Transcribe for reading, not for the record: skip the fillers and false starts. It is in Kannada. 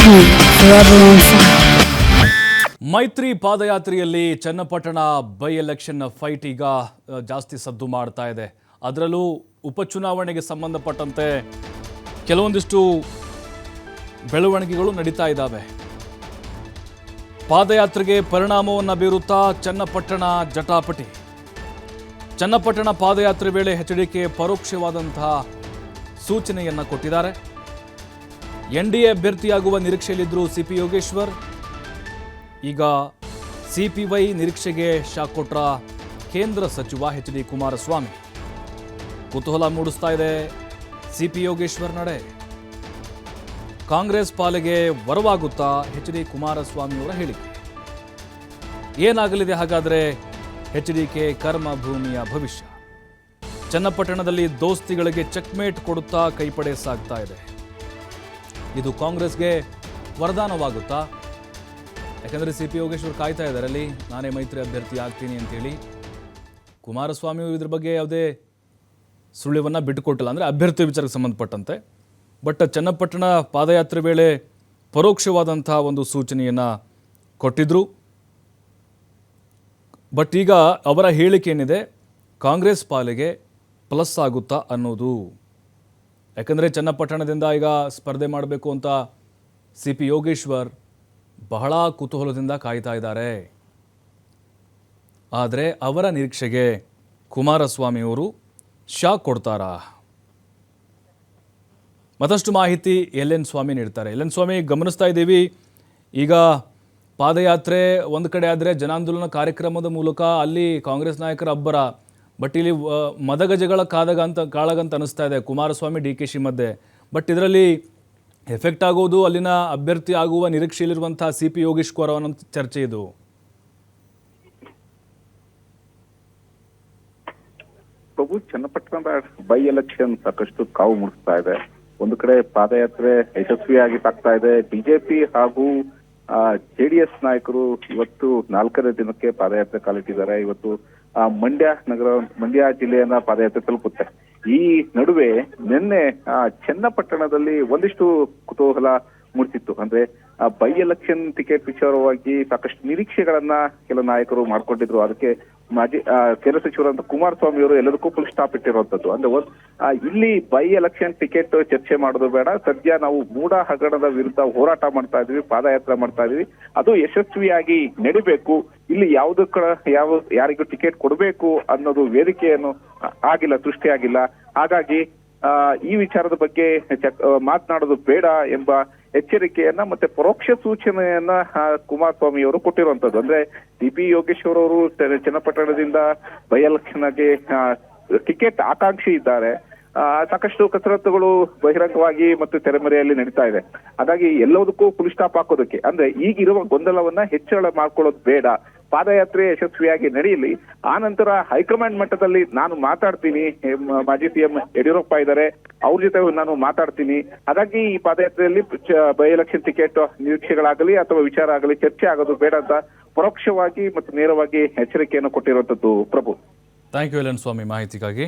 me, forever on fire. ಮೈತ್ರಿ ಪಾದಯಾತ್ರೆಯಲ್ಲಿ ಚನ್ನಪಟ್ಟಣ ಬೈ ಎಲೆಕ್ಷನ್ ಫೈಟ್ ಈಗ ಜಾಸ್ತಿ ಸದ್ದು ಮಾಡ್ತಾ ಇದೆ. ಅದರಲ್ಲೂ ಉಪಚುನಾವಣೆಗೆ ಸಂಬಂಧಪಟ್ಟಂತೆ ಕೆಲವೊಂದಿಷ್ಟು ಬೆಳವಣಿಗೆಗಳು ನಡೀತಾ ಇದ್ದಾವೆ. ಪಾದಯಾತ್ರೆಗೆ ಪರಿಣಾಮವನ್ನು ಬೀರುತ್ತಾ ಚನ್ನಪಟ್ಟಣ ಜಟಾಪಟಿ. ಚನ್ನಪಟ್ಟಣ ಪಾದಯಾತ್ರೆ ವೇಳೆ ಎಚ್ಡಿಕೆ ಪರೋಕ್ಷವಾದಂತಹ ಸೂಚನೆಯನ್ನು ಕೊಟ್ಟಿದ್ದಾರೆ. ಎನ್ಡಿಎ ಅಭ್ಯರ್ಥಿಯಾಗುವ ನಿರೀಕ್ಷೆಯಲ್ಲಿದ್ದರು ಸಿಪಿ ಯೋಗೇಶ್ವರ್. ಈಗ ಸಿಪಿವೈ ನಿರೀಕ್ಷೆಗೆ ಶಾಕ್ ಕೊಟ್ರ ಕೇಂದ್ರ ಸಚಿವ ಎಚ್.ಡಿ. ಕುಮಾರಸ್ವಾಮಿ. ಕುತೂಹಲ ಮೂಡಿಸ್ತಾ ಇದೆ ಸಿಪಿ ಯೋಗೇಶ್ವರ್ ನಡೆ. ಕಾಂಗ್ರೆಸ್ ಪಾಲಿಗೆ ವರವಾಗುತ್ತಾ ಎಚ್.ಡಿ. ಕುಮಾರಸ್ವಾಮಿಯವರ ಹೇಳಿಕೆ. ಏನಾಗಲಿದೆ ಹಾಗಾದರೆ ಎಚ್ಡಿಕೆ ಕರ್ಮಭೂಮಿಯ ಭವಿಷ್ಯ? ಚನ್ನಪಟ್ಟಣದಲ್ಲಿ ದೋಸ್ತಿಗಳಿಗೆ ಚೆಕ್ಮೇಟ್ ಕೊಡುತ್ತಾ ಕೈಪಡೆ ಸಾಗ್ತಾ ಇದೆ. ಇದು ಕಾಂಗ್ರೆಸ್ಗೆ ವರದಾನವಾಗುತ್ತಾ? ಯಾಕಂದರೆ ಸಿಪಿ ಯೋಗೇಶ್ವರ್ ಕಾಯ್ತಾ ಇದ್ದಾರೆ ಅಲ್ಲಿ, ನಾನೇ ಮೈತ್ರಿ ಅಭ್ಯರ್ಥಿ ಆಗ್ತೀನಿ ಅಂತೇಳಿ. ಕುಮಾರಸ್ವಾಮಿ ಇದ್ರ ಬಗ್ಗೆ ಯಾವುದೇ ಸುಳಿವನ್ನು ಬಿಟ್ಟುಕೊಟ್ಟಿಲ್ಲ, ಅಂದರೆ ಅಭ್ಯರ್ಥಿ ವಿಚಾರಕ್ಕೆ ಸಂಬಂಧಪಟ್ಟಂತೆ. ಬಟ್ ಚನ್ನಪಟ್ಟಣ ಪಾದಯಾತ್ರೆ ವೇಳೆ ಪರೋಕ್ಷವಾದಂಥ ಒಂದು ಸೂಚನೆಯನ್ನು ಕೊಟ್ಟಿದ್ದರು. ಬಟ್ ಈಗ ಅವರ ಹೇಳಿಕೆ ಏನಿದೆ, ಕಾಂಗ್ರೆಸ್ ಪಾಲಿಗೆ ಪ್ಲಸ್ ಆಗುತ್ತಾ ಅನ್ನೋದು. ಯಾಕಂದರೆ ಚನ್ನಪಟ್ಟಣದಿಂದ ಈಗ ಸ್ಪರ್ಧೆ ಮಾಡಬೇಕು ಅಂತ ಸಿಪಿ ಯೋಗೇಶ್ವರ್ ಬಹಳ ಕುತೂಹಲದಿಂದ ಕಾಯ್ತಾ ಇದ್ದಾರೆ. ಆದರೆ ಅವರ ನಿರೀಕ್ಷೆಗೆ ಕುಮಾರಸ್ವಾಮಿಯವರು ಶಾಕ್ ಕೊಡ್ತಾರಾ? ಮತ್ತಷ್ಟು ಮಾಹಿತಿ ಎಲ್.ಎನ್. ಸ್ವಾಮಿ ನೀಡ್ತಾರೆ. ಎಲ್.ಎನ್. ಸ್ವಾಮಿ, ಗಮನಿಸ್ತಾ ಇದ್ದೀವಿ ಈಗ ಪಾದಯಾತ್ರೆ ಒಂದು ಕಡೆ ಆದರೆ ಜನಾಂದೋಲನ ಕಾರ್ಯಕ್ರಮದ ಮೂಲಕ ಅಲ್ಲಿ ಕಾಂಗ್ರೆಸ್ ನಾಯಕರ ಅಬ್ಬರ. ಬಟ್ ಇಲ್ಲಿ ಮದಗಜಗಳ ಕಾಳಗಂತ ಅನಿಸ್ತಾ ಇದೆ ಕುಮಾರಸ್ವಾಮಿ DK ಮಧ್ಯೆ. ಬಟ್ ಇದರಲ್ಲಿ ಎಫೆಕ್ಟ್ ಆಗೋದು ಅಲ್ಲಿನ ಅಭ್ಯರ್ಥಿ ಆಗುವ ನಿರೀಕ್ಷೆಯಲ್ಲಿರುವಂತಹ ಸಿಪಿ ಯೋಗೇಶ್ವರ್ ಅವರ ಚರ್ಚೆ ಇದು. ಪ್ರಭು, ಚನ್ನಪಟ್ಟಣದ ಬೈ ಎಲೆಕ್ಷನ್ ಸಾಕಷ್ಟು ಕಾವು ಮೂಡಿಸ್ತಾ ಇದೆ. ಒಂದು ಕಡೆ ಪಾದಯಾತ್ರೆ ಯಶಸ್ವಿಯಾಗಿ ಸಾಗ್ತಾ ಇದೆ. ಬಿಜೆಪಿ ಹಾಗೂ JDS ನಾಯಕರು ಇವತ್ತು 4ನೇ ದಿನಕ್ಕೆ ಪಾದಯಾತ್ರೆ ಕಾಲಿಟ್ಟಿದ್ದಾರೆ. ಇವತ್ತು ಮಂಡ್ಯ ಜಿಲ್ಲೆಯನ್ನ ಪಾದಯಾತ್ರೆ ತಲುಪುತ್ತೆ. ಈ ನಡುವೆ ನಿನ್ನೆ ಚನ್ನಪಟ್ಟಣದಲ್ಲಿ ಒಂದಿಷ್ಟು ಕುತೂಹಲ ಮೂಡಿಸಿತ್ತು. ಅಂದ್ರೆ ಬೈ ಎಲೆಕ್ಷನ್ ಟಿಕೆಟ್ ವಿಚಾರವಾಗಿ ಸಾಕಷ್ಟು ನಿರೀಕ್ಷೆಗಳನ್ನ ಕೆಲ ನಾಯಕರು ಮಾಡ್ಕೊಂಡಿದ್ರು. ಅದಕ್ಕೆ ಮಾಜಿ ಕೇಂದ್ರ ಸಚಿವರಂತ ಕುಮಾರಸ್ವಾಮಿ ಅವರು ಎಲ್ಲದಕ್ಕೂ ಫುಲ್ ಸ್ಟಾಪ್ ಇಟ್ಟಿರುವಂತದ್ದು. ಅಂದ್ರೆ ಇಲ್ಲಿ ಬೈ ಎಲೆಕ್ಷನ್ ಟಿಕೆಟ್ ಚರ್ಚೆ ಮಾಡೋದು ಬೇಡ, ಸದ್ಯ ನಾವು ಮೂಡ ಹಗರಣದ ವಿರುದ್ಧ ಹೋರಾಟ ಮಾಡ್ತಾ ಇದೀವಿ, ಪಾದಯಾತ್ರೆ ಮಾಡ್ತಾ ಇದೀವಿ, ಅದು ಯಶಸ್ವಿಯಾಗಿ ನಡಿಬೇಕು. ಇಲ್ಲಿ ಯಾರಿಗೂ ಟಿಕೆಟ್ ಕೊಡಬೇಕು ಅನ್ನೋದು ವೇದಿಕೆಯನ್ನು ಆಗಿಲ್ಲ, ಸೃಷ್ಟಿಯಾಗಿಲ್ಲ. ಹಾಗಾಗಿ ಈ ವಿಚಾರದ ಬಗ್ಗೆ ಮಾತನಾಡೋದು ಬೇಡ ಎಂಬ ಎಚ್ಚರಿಕೆಯನ್ನ ಮತ್ತೆ ಪರೋಕ್ಷ ಸೂಚನೆಯನ್ನ ಕುಮಾರಸ್ವಾಮಿ ಅವರು ಕೊಟ್ಟಿರುವಂತದ್ದು. ಅಂದ್ರೆ ಸಿಪಿ ಯೋಗೇಶ್ವರ್ ಅವರು ಚನ್ನಪಟ್ಟಣದಿಂದ ಬೈ ಎಲೆಕ್ಷನ್ಗೆ ಟಿಕೆಟ್ ಆಕಾಂಕ್ಷಿ ಇದ್ದಾರೆ. ಸಾಕಷ್ಟು ಕಸರತ್ತುಗಳು ಬಹಿರಂಗವಾಗಿ ಮತ್ತು ತೆರೆಮರೆಯಲ್ಲಿ ನಡೀತಾ ಇದೆ. ಹಾಗಾಗಿ ಎಲ್ಲದಕ್ಕೂ ಫುಲ್ ಸ್ಟಾಪ್ ಹಾಕೋದಕ್ಕೆ, ಅಂದ್ರೆ ಈಗಿರುವ ಗೊಂದಲವನ್ನ ಹೆಚ್ಚಳ ಮಾಡ್ಕೊಳ್ಳೋದು ಬೇಡ, ಪಾದಯಾತ್ರೆ ಯಶಸ್ವಿಯಾಗಿ ನಡೆಯಲಿ. ಆ ನಂತರ ಹೈಕಮಾಂಡ್ ಮಟ್ಟದಲ್ಲಿ ನಾನು ಮಾತಾಡ್ತೀನಿ, ಮಾಜಿ CM ಯಡಿಯೂರಪ್ಪ ಇದ್ದಾರೆ, ಅವ್ರ ಜೊತೆ ನಾನು ಮಾತಾಡ್ತೀನಿ. ಹಾಗಾಗಿ ಈ ಪಾದಯಾತ್ರೆಯಲ್ಲಿ ಬೈ ಎಲೆಕ್ಷನ್ ಟಿಕೆಟ್ ನಿರೀಕ್ಷೆಗಳಾಗಲಿ ಅಥವಾ ವಿಚಾರ ಆಗಲಿ ಚರ್ಚೆ ಆಗೋದು ಬೇಡ ಅಂತ ಪರೋಕ್ಷವಾಗಿ ಮತ್ತು ನೇರವಾಗಿ ಎಚ್ಚರಿಕೆಯನ್ನು ಕೊಟ್ಟಿರುವಂತದ್ದು. ಪ್ರಭು, ಥ್ಯಾಂಕ್ ಯು ಎಲ್.ಎನ್. ಸ್ವಾಮಿ ಮಾಹಿತಿಗಾಗಿ.